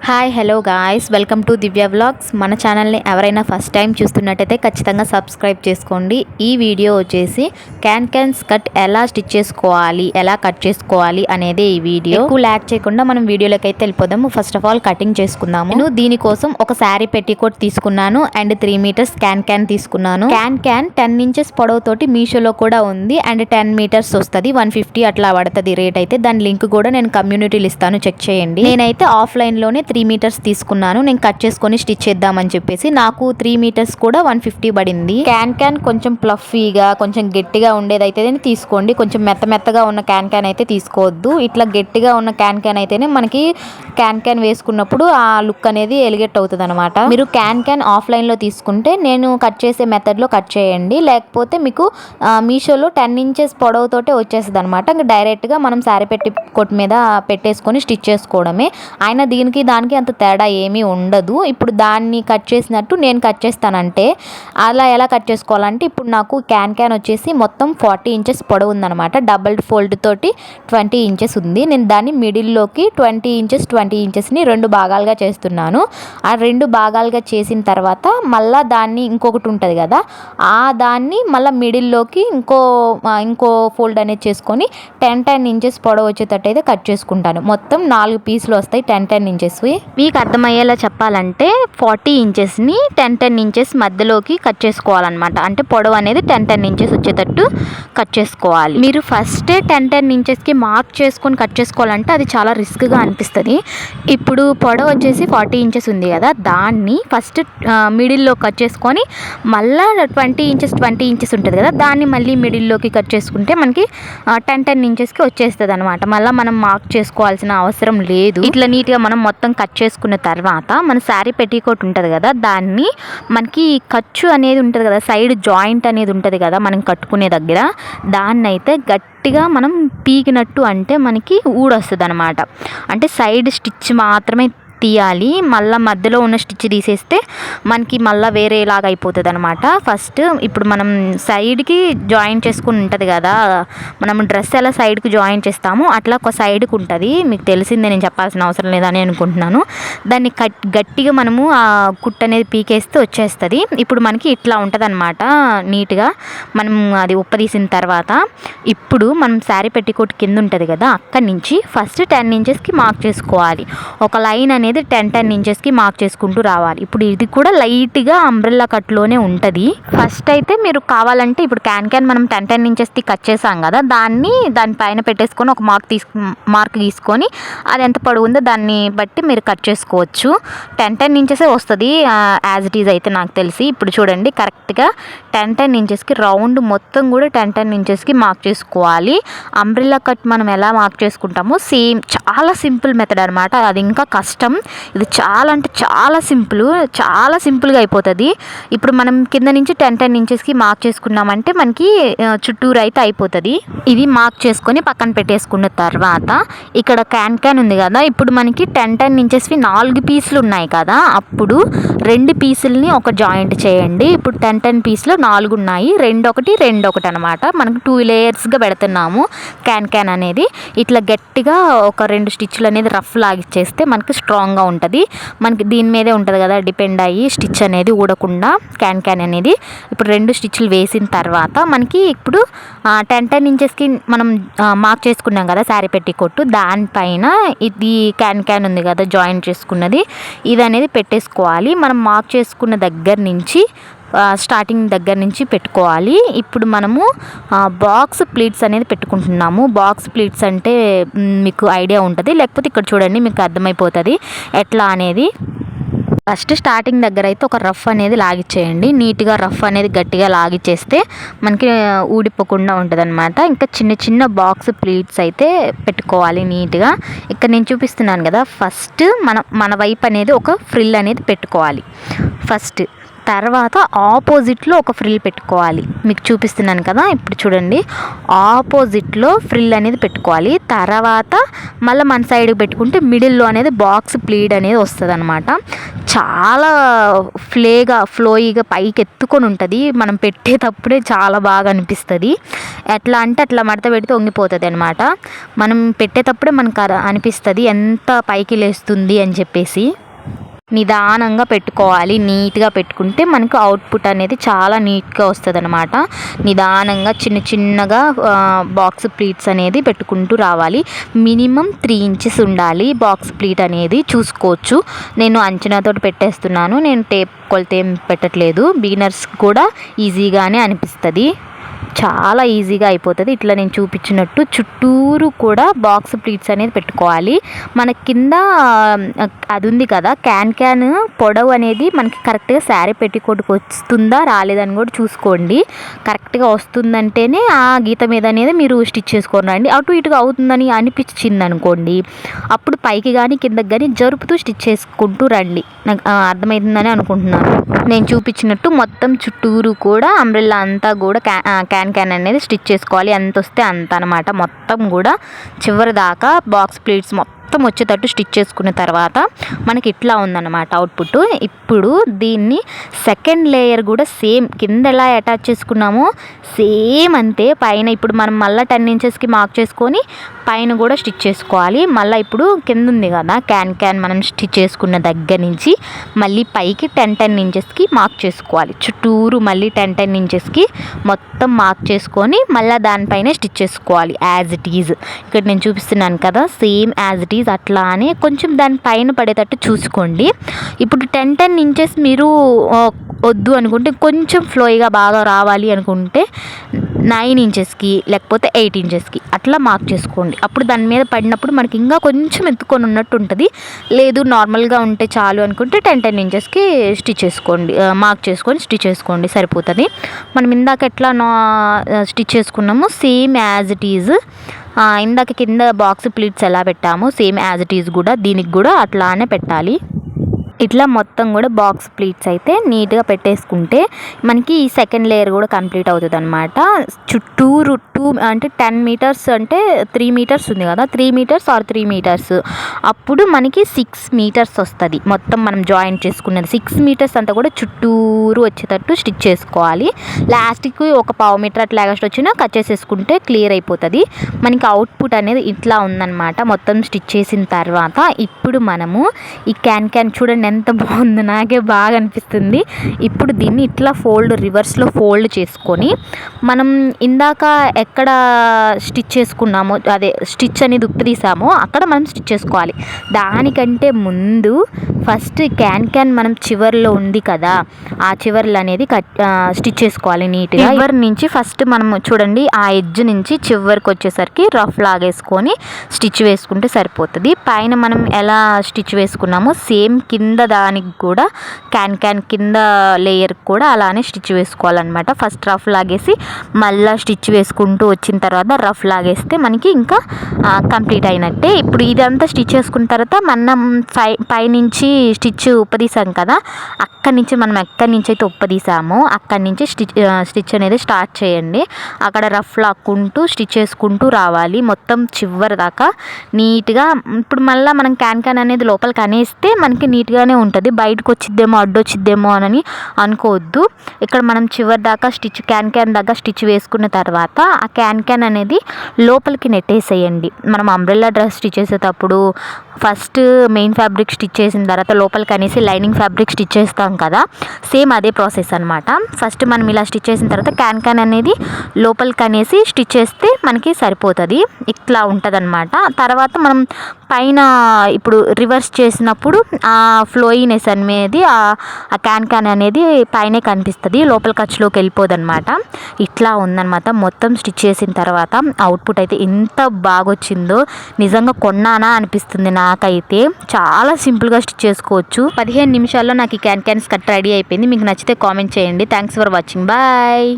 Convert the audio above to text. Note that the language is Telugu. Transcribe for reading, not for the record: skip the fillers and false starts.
Hi hello guys, welcome to Divya vlogs. మన ఛానల్ని ఎవరైనా ఫస్ట్ టైం చూస్తున్నట్టయితే ఖచ్చితంగా సబ్స్క్రైబ్ చేసుకోండి. ఈ వీడియో వచ్చేసి క్యాన్ స్కర్ట్ ఎలా స్టిచ్ చేసుకోవాలి, ఎలా కట్ చేసుకోవాలి అనేది ఈ వీడియో. ఎక్కువ ల్యాక్ చేయకుండా మనం వీడియోలోకి అయితే వెళ్ళిపోదాము. ఫస్ట్ ఆఫ్ ఆల్ కటింగ్ చేసుకుందాము. నేను దీనికోసం ఒక శారీ పెట్టికోట్ తీసుకున్నాను అండ్ 3 మీటర్స్ క్యాన్ తీసుకున్నాను. క్యాన్ 10 ఇంచెస్ పొడవుతోటి మీషోలో కూడా ఉంది అండ్ 10 మీటర్స్ వస్తుంది. 150 అట్లా పడుతుంది రేట్ అయితే. దాని లింక్ కూడా నేను కమ్యూనిటీలో ఇస్తాను, చెక్ చేయండి. నేనైతే ఆఫ్లైన్లోనే 3 మీటర్స్ తీసుకున్నాను. నేను కట్ చేసుకొని స్టిచ్ చేద్దామని చెప్పేసి నాకు 3 మీటర్స్ కూడా 150 పడింది. క్యాన్ కొంచెం ప్లఫీగా కొంచెం గట్టిగా ఉండేదైతే తీసుకోండి. కొంచెం మెత్తగా ఉన్న క్యాన్ అయితే తీసుకోవద్దు. ఇట్లా గట్టిగా ఉన్న క్యాన్ అయితేనే మనకి క్యాన్ వేసుకున్నప్పుడు ఆ లుక్ అనేది ఎలిగేట్ అవుతుంది అనమాట. మీరు క్యాన్ ఆఫ్లైన్లో తీసుకుంటే నేను కట్ చేసే మెథడ్లో కట్ చేయండి. లేకపోతే మీకు మీషోలో 10 ఇంచెస్ పొడవుతోటే వచ్చేస్తుంది అనమాట. ఇంకా డైరెక్ట్గా మనం శారీ పెట్టి కొట్టు మీద పెట్టేసుకొని స్టిచ్ చేసుకోవడమే. అయినా దీనికి దానికి అంత తేడా ఏమీ ఉండదు. ఇప్పుడు దాన్ని కట్ చేసినట్టు నేను కట్ చేస్తానంటే అలా ఎలా కట్ చేసుకోవాలంటే, ఇప్పుడు నాకు క్యాన్ వచ్చేసి మొత్తం 40 ఇంచెస్ పొడవు ఉందన్నమాట. డబల్ ఫోల్డ్ తోటి 20 ఇంచెస్ ఉంది. నేను దాన్ని మిడిల్లోకి 20 ఇంచెస్ని 2 భాగాలుగా చేస్తున్నాను. ఆ 2 భాగాలుగా చేసిన తర్వాత మళ్ళీ దాన్ని ఇంకొకటి ఉంటుంది కదా, ఆ దాన్ని మళ్ళీ మిడిల్లోకి ఇంకో ఫోల్డ్ అనేది చేసుకొని 10 ఇంచెస్ పొడవు వచ్చేటట్టు అయితే కట్ చేసుకుంటాను. మొత్తం 4 పీసులు వస్తాయి 10 ఇంచెస్. మీకు అర్థమయ్యేలా చెప్పాలంటే 40 ఇంచెస్ని 10 ఇంచెస్ మధ్యలోకి కట్ చేసుకోవాలన్నమాట. అంటే పొడవు అనేది 10 ఇంచెస్ వచ్చేటట్టు కట్ చేసుకోవాలి. మీరు ఫస్టే 10 ఇంచెస్కి మార్క్ చేసుకొని కట్ చేసుకోవాలంటే అది చాలా రిస్క్గా అనిపిస్తుంది. ఇప్పుడు పొడవు వచ్చేసి 40 ఇంచెస్ ఉంది కదా, దాన్ని ఫస్ట్ మిడిల్లో కట్ చేసుకొని మళ్ళీ 20 ఇంచెస్ ఉంటుంది కదా, దాన్ని మళ్ళీ మిడిల్లోకి కట్ చేసుకుంటే మనకి 10 ఇంచెస్కి వచ్చేస్తుంది అనమాట. మళ్ళీ మనం మార్క్ చేసుకోవాల్సిన అవసరం లేదు. ఇట్లా నీట్గా మనం మొత్తం కట్ చేసుకున్న తర్వాత మన శారీ పెట్టికోట్ ఉంటుంది కదా, దాన్ని మనకి ఖర్చు అనేది ఉంటుంది కదా, సైడ్ జాయింట్ అనేది ఉంటుంది కదా మనం కట్టుకునే దగ్గర, దాన్ని అయితే గట్టిగా మనం పీకినట్టు అంటే మనకి ఊడొస్తుంది అనమాట. అంటే సైడ్ స్టిచ్ మాత్రమే తీయాలి. మళ్ళీ మధ్యలో ఉన్న స్టిచ్ తీసేస్తే మనకి మళ్ళీ వేరేలాగా అయిపోతుంది అనమాట. ఫస్ట్ ఇప్పుడు మనం సైడ్కి జాయిన్ చేసుకుని ఉంటుంది కదా, మనం డ్రెస్ ఎలా సైడ్కి జాయిన్ చేస్తామో అట్లా ఒక సైడ్కి ఉంటుంది. మీకు తెలిసిందే, నేను చెప్పాల్సిన అవసరం లేదని అనుకుంటున్నాను. దాన్ని గట్టిగా మనము ఆ కుట్టు అనేది పీకేస్తే వచ్చేస్తుంది. ఇప్పుడు మనకి ఇట్లా ఉంటుంది అనమాట. నీట్గా మనం అది ఉప్పదీసిన తర్వాత ఇప్పుడు మనం శారీ పెట్టికోట్ కింద ఉంటుంది కదా, అక్కడి నుంచి ఫస్ట్ 10 ఇంచెస్కి మార్క్ చేసుకోవాలి. ఒక లైన్ అనేది 10 ఇంచెస్కి మార్క్ చేసుకుంటూ రావాలి. ఇప్పుడు ఇది కూడా లైట్గా అంబ్రెల్లా కట్లోనే ఉంటుంది. ఫస్ట్ అయితే మీరు కావాలంటే ఇప్పుడు క్యాన్ మనం 10 ఇంచెస్కి కట్ చేసాం కదా, దానిపైన పెట్టేసుకొని ఒక మార్క్ గీసుకొని అది ఎంత పొడవు ఉందో దాన్ని బట్టి మీరు కట్ చేసుకోవచ్చు. 10 ఇంచెసే వస్తుంది యాజ్ ఇట్ ఈజ్ అయితే నాకు తెలిసి. ఇప్పుడు చూడండి, కరెక్ట్గా 10 ఇంచెస్కి రౌండ్ మొత్తం కూడా 10 ఇంచెస్కి మార్క్ చేసుకోవాలి. అంబ్రెల్లా కట్ మనం ఎలా మార్క్ చేసుకుంటామో సేమ్, చాలా సింపుల్ మెథడ్ అనమాట. అది ఇంకా కష్టం. ఇది చాలా అంటే చాలా సింపుల్గా అయిపోతుంది. ఇప్పుడు మనం కింద నుంచి 10 ఇంచెస్కి మార్క్ చేసుకున్నామంటే మనకి చుట్టూరు అయితే అయిపోతుంది. ఇది మార్క్ చేసుకొని పక్కన పెట్టేసుకున్న తర్వాత ఇక్కడ క్యాన్ ఉంది కదా, ఇప్పుడు మనకి 10 ఇంచెస్వి 4 పీసులు ఉన్నాయి కదా, అప్పుడు 2 పీసుల్ని ఒక జాయింట్ చేయండి. ఇప్పుడు 10 పీసులు 4 ఉన్నాయి, 2 అనమాట. మనకు 2 లేయర్స్గా పెడుతున్నాము క్యాన్ అనేది. ఇట్లా గట్టిగా ఒక 2 స్టిచ్లు అనేది రఫ్ లాగిచ్చేస్తే మనకి స్ట్రాంగ్గా ఉంటుంది. మనకి దీని మీదే ఉంటుంది కదా డిపెండ్ అయ్యి స్టిచ్ అనేది ఊడకుండా క్యాన్ అనేది. ఇప్పుడు 2 స్టిచ్లు వేసిన తర్వాత మనకి ఇప్పుడు 10 ఇంచెస్కి మనం మార్క్ చేసుకున్నాం కదా శారీ పెట్టికోట్టు, దానిపైన ఇది క్యాన్ ఉంది కదా జాయిన్ చేసుకున్నది, ఇది అనేది పెట్టేసుకోవాలి. మనం మార్క్ చేసుకున్న స్టార్టింగ్ దగ్గర నుంచి పెట్టుకోవాలి. ఇప్పుడు మనము బాక్స్ ప్లీట్స్ అనేది పెట్టుకుంటున్నాము. బాక్స్ ప్లీట్స్ అంటే మీకు ఐడియా ఉంటుంది, లేకపోతే ఇక్కడ చూడండి మీకు అర్థమైపోతుంది ఎట్లా అనేది. ఫస్ట్ స్టార్టింగ్ దగ్గర అయితే ఒక రఫ్ అనేది లాగిచ్చేయండి. నీట్గా రఫ్ అనేది గట్టిగా లాగిచ్చేస్తే మనకి ఊడిపోకుండా ఉంటుంది అనమాట. ఇంకా చిన్న బాక్స్ ప్లీట్స్ అయితే పెట్టుకోవాలి నీట్గా. ఇక్కడ నేను చూపిస్తున్నాను కదా, ఫస్ట్ మన వైపు అనేది ఒక ఫ్రిల్ అనేది పెట్టుకోవాలి. ఫస్ట్ తర్వాత ఆపోజిట్లో ఒక ఫ్రిల్ పెట్టుకోవాలి. మీకు చూపిస్తున్నాను కదా, ఇప్పుడు చూడండి, ఆపోజిట్లో ఫ్రిల్ అనేది పెట్టుకోవాలి. తర్వాత మళ్ళీ మన సైడ్కి పెట్టుకుంటే మిడిల్లో అనేది బాక్స్ ప్లీడ్ అనేది వస్తుంది అనమాట. చాలా ఫ్లోయిగా పైకి ఎత్తుకొని ఉంటుంది. మనం పెట్టేటప్పుడే చాలా బాగా అనిపిస్తుంది. ఎట్లా అంటే అట్లా మడత పెడితే వంగిపోతుంది అనమాట. మనం పెట్టేటప్పుడే మనకు అనిపిస్తుంది ఎంత పైకి లేస్తుంది అని చెప్పేసి. నిదానంగా పెట్టుకోవాలి. నీట్గా పెట్టుకుంటే మనకు అవుట్పుట్ అనేది చాలా నీట్గా వస్తుంది అనమాట. నిదానంగా చిన్నగా బాక్స్ ప్లీట్స్ అనేది పెట్టుకుంటూ రావాలి. మినిమం 3 ఇంచెస్ ఉండాలి బాక్స్ ప్లీట్ అనేది. చూసుకోవచ్చు, నేను అంచనాతో పెట్టేస్తున్నాను, నేను టేప్ కొలత ఏం పెట్టట్లేదు. బిగినర్స్ కూడా ఈజీగానే అనిపిస్తుంది, చాలా ఈజీగా అయిపోతుంది. ఇట్లా నేను చూపించినట్టు చుట్టూరు కూడా బాక్స్ ప్లీట్స్ అనేది పెట్టుకోవాలి. మన కింద అది ఉంది కదా, క్యాన్ పొడవు అనేది మనకి కరెక్ట్గా శారీ పెట్టికోటుకు వస్తుందా రాలేదని కూడా చూసుకోండి. కరెక్ట్గా వస్తుందంటేనే ఆ గీత మీద అనేది మీరు స్టిచ్ చేసుకొని రండి. అటు ఇటుగా అవుతుందని అనిపించింది అనుకోండి, అప్పుడు పైకి కానీ కిందకి కానీ జరుపుతూ స్టిచ్ చేసుకుంటూ రండి. నాకు అర్థమవుతుందని అనుకుంటున్నాను. నేను చూపించినట్టు మొత్తం చుట్టూరు కూడా అంబ్రెల్లా అంతా కూడా క్యాన్ అనేది స్టిచ్ చేసుకోవాలి. ఎంత వస్తే అంత అనమాట. మొత్తం కూడా చివరి దాకా బాక్స్ ప్లీట్స్ మొత్తం వచ్చేటట్టు స్టిచ్ చేసుకున్న తర్వాత మనకి ఇట్లా ఉందన్నమాట అవుట్పుట్. ఇప్పుడు దీన్ని సెకండ్ లేయర్ కూడా సేమ్ కింద ఎలా అటాచ్ చేసుకున్నామో సేమ్ అంతే పైన ఇప్పుడు మనం మళ్ళీ 10 ఇంచెస్కి మార్క్ చేసుకొని పైన కూడా స్టిచ్ చేసుకోవాలి. మళ్ళీ ఇప్పుడు కింద ఉంది కదా క్యాన్ మనం స్టిచ్ చేసుకున్న దగ్గర నుంచి మళ్ళీ పైకి 10 ఇంచెస్కి మార్క్ చేసుకోవాలి. చుట్టూరు మళ్ళీ 10 ఇంచెస్కి మొత్తం మార్క్ చేసుకొని మళ్ళీ దానిపైనే స్టిచ్ చేసుకోవాలి యాజ్ ఇట్ ఈజ్. ఇక్కడ నేను చూపిస్తున్నాను కదా, సేమ్ యాజ్ ఇట్ ఈజ్ అట్లానే కొంచెం దాని పైన పడేటట్టు చూసుకోండి. ఇప్పుడు 10 ఇంచెస్ మీరు వద్దు అనుకుంటే, కొంచెం ఫ్లోయిగా బాగా రావాలి అనుకుంటే 9 ఇంచెస్కి లేకపోతే 8 ఇంచెస్కి అట్లా మార్క్ చేసుకోండి. అప్పుడు దాని మీద పడినప్పుడు మనకి ఇంకా కొంచెం ఎత్తుకొని ఉన్నట్టు ఉంటుంది. లేదు నార్మల్గా ఉంటే చాలు అనుకుంటే 10 ఇంచెస్కి స్టిచ్ చేసుకోండి, మార్క్ చేసుకొని స్టిచ్ చేసుకోండి, సరిపోతుంది. మనం ఇందాక ఎట్లా స్టిచ్ చేసుకున్నామో సేమ్ యాజ్ ఇట్ ఈజ్. ఇందాక కింద బాక్స్ ప్లీట్స్ ఎలా పెట్టామో సేమ్ యాజ్ ఇట్ ఈజ్ కూడా దీనికి కూడా అట్లానే పెట్టాలి. ఇట్లా మొత్తం కూడా బాక్స్ ప్లీట్స్ అయితే నీట్గా పెట్టేసుకుంటే మనకి ఈ సెకండ్ లేయర్ కూడా కంప్లీట్ అవుతుంది అనమాట. చుట్టూరు 2 అంటే 10 మీటర్స్ అంటే 3 మీటర్స్ ఉంది కదా, 3 మీటర్స్ ఆర్ 3 మీటర్స్, అప్పుడు మనకి 6 మీటర్స్ వస్తుంది. మొత్తం మనం జాయింట్ చేసుకున్నది 6 మీటర్స్ అంతా కూడా చుట్టూరు వచ్చేటట్టు స్టిచ్ చేసుకోవాలి. లాస్ట్కి ఒక 1/2 మీటర్ అట్లా ఎగస్ట్ వచ్చినా కట్ చేసేసుకుంటే క్లియర్ అయిపోతుంది. మనకి అవుట్పుట్ అనేది ఇట్లా ఉందన్నమాట. మొత్తం స్టిచ్ చేసిన తర్వాత ఇప్పుడు మనము ఈ క్యాన్ చూడండి ఎంత బాగుందో, నాకే బాగా అనిపిస్తుంది. ఇప్పుడు దీన్ని ఇట్లా రివర్స్లో ఫోల్డ్ చేసుకొని మనం ఇందాక ఎక్కడ స్టిచ్ చేసుకున్నామో అదే స్టిచ్ అనేది ఉప్పదీసామో అక్కడ మనం స్టిచ్ చేసుకోవాలి. దానికంటే ముందు ఫస్ట్ క్యాన్ మనం చివర్లో ఉంది కదా, ఆ చివర్లు అనేది స్టిచ్ చేసుకోవాలి నీట్గా. చివరి నుంచి ఫస్ట్ మనం చూడండి ఆ ఎడ్జ్ నుంచి చివరికి వచ్చేసరికి రఫ్ లాగేసుకొని స్టిచ్ వేసుకుంటే సరిపోతుంది. పైన మనం ఎలా స్టిచ్ వేసుకున్నామో సేమ్ కింద దానికి కూడా క్యాన్ కింద లేయర్ కూడా అలానే స్టిచ్ వేసుకోవాలన్నమాట. ఫస్ట్ రఫ్ లాగేసి మళ్ళీ స్టిచ్ వేసుకుంటూ వచ్చిన తర్వాత రఫ్ లాగేస్తే మనకి ఇంకా కంప్లీట్ అయినట్టే. ఇప్పుడు ఇదంతా స్టిచ్ చేసుకున్న తర్వాత మనం పైనుంచి స్టిచ్ ఉప్పదీసాం కదా, అక్కడి నుంచి మనం ఎక్కడి నుంచి అయితే ఉప్పదీసామో అక్కడి నుంచి స్టిచ్ అనేది స్టార్ట్ చేయండి. అక్కడ రఫ్ లాక్కుంటూ స్టిచ్ చేసుకుంటూ రావాలి మొత్తం చివరి దాకా నీట్గా. ఇప్పుడు మళ్ళీ మనం క్యాన్ అనేది లోపలికి అనేస్తే మనకి నీట్గానే ఉంటుంది. బయటకు వచ్చిద్దేమో అడ్డొచ్చిద్దేమో అని అనుకోవద్దు. ఇక్కడ మనం చివరి దాకా స్టిచ్ క్యాన్ దాకా స్టిచ్ వేసుకున్న తర్వాత ఆ క్యాన్ అనేది లోపలికి నెట్టేసేయండి. మనం అంబ్రెల్లా డ్రెస్ స్టిచ్ చేసేటప్పుడు ఫస్ట్ మెయిన్ ఫ్యాబ్రిక్ స్టిచ్ చేసిన తర్వాత లోపలికి అనేసి లైనింగ్ ఫ్యాబ్రిక్ స్టిచ్ చేస్తాం కదా, సేమ్ అదే ప్రాసెస్ అనమాట. ఫస్ట్ మనం ఇలా స్టిచ్ చేసిన తర్వాత క్యాన్ అనేది లోపలికి అనేసి స్టిచ్ చేస్తే మనకి సరిపోతుంది. ఇట్లా ఉంటుంది అనమాట. తర్వాత మనం పైన ఇప్పుడు రివర్స్ చేసినప్పుడు ఆ ఫ్లోయినెస్ అనేది ఆ క్యాన్ అనేది పైనే కనిపిస్తుంది, లోపల ఖర్చులోకి వెళ్ళిపోదు అనమాట. ఇట్లా ఉందన్నమాట. మొత్తం స్టిచ్ చేసిన తర్వాత అవుట్పుట్ అయితే ఎంత బాగా వచ్చిందో నిజంగా కొన్నానా అనిపిస్తుంది నాకైతే. చాలా సింపుల్గా స్టిచ్ చేసుకోవచ్చు. 15 నిమిషాల్లో నాకు ఈ క్యాన్ స్కర్ట్ రెడీ అయిపోయింది. మీకు నచ్చితే కామెంట్ చేయండి. Thanks for watching. బాయ్.